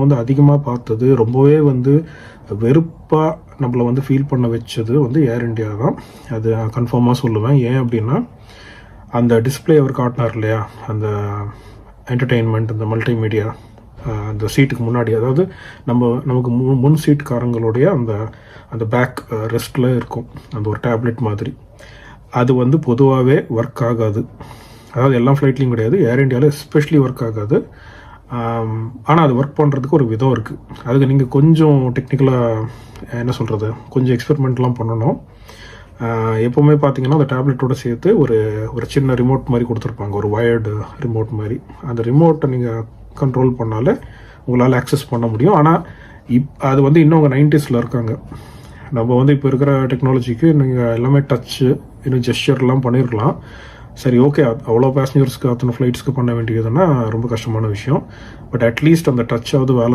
வந்து அதிகமாக பார்த்தது, ரொம்பவே வந்து வெறுப்பாக நம்மளை வந்து ஃபீல் பண்ண வச்சது வந்து ஏர் இண்டியா தான். அது கன்ஃபார்மாக சொல்லுவேன். ஏன் அப்படின்னா, அந்த டிஸ்பிளே அவர் காட்டினார் இல்லையா, அந்த என்டர்டெயின்மெண்ட், இந்த மல்டிமீடியா, அந்த சீட்டுக்கு முன்னாடி, அதாவது நமக்கு முன் சீட்டுக்காரங்களுடைய அந்த அந்த பேக் ரெஸ்ட்டில் இருக்கும் அந்த ஒரு டேப்லெட் மாதிரி. அது வந்து பொதுவாகவே ஒர்க் ஆகாது. அதாவது எல்லா ஃப்ளைட்லேயும் கிடையாது, ஏர் இண்டியாவில் எஸ்பெஷலி ஒர்க் ஆகாது. ஆனால் அது ஒர்க் பண்ணுறதுக்கு ஒரு விதம் இருக்குது. அதுக்கு நீங்கள் கொஞ்சம் டெக்னிக்கலாக என்ன சொல்கிறது, கொஞ்சம் எக்ஸ்பெரிமெண்ட்லாம் பண்ணணும். எப்போவுமே பார்த்தீங்கன்னா அந்த டேப்லெட்டோடு சேர்த்து ஒரு சின்ன ரிமோட் மாதிரி கொடுத்துருப்பாங்க, ஒரு வயர்டு ரிமோட் மாதிரி. அந்த ரிமோட்டை நீங்கள் கண்ட்ரோல் பண்ணாலே உங்களால் ஆக்சஸ் பண்ண முடியும். ஆனால் அது வந்து இன்னும் அவங்க 90s இருக்காங்க. நம்ம வந்து இப்போ இருக்கிற டெக்னாலஜிக்கு நீங்கள் எல்லாமே டச்சு, இன்னும் ஜெஸ்டர்லாம் பண்ணியிருக்கலாம். சரி, ஓகே, அவ்வளோ பேசஞ்சர்ஸ்க்கு அத்தனை ஃப்ளைட்ஸ்க்கு பண்ண வேண்டியதுன்னா ரொம்ப கஷ்டமான விஷயம். பட் அட்லீஸ்ட் அந்த டச்சாவது வேலை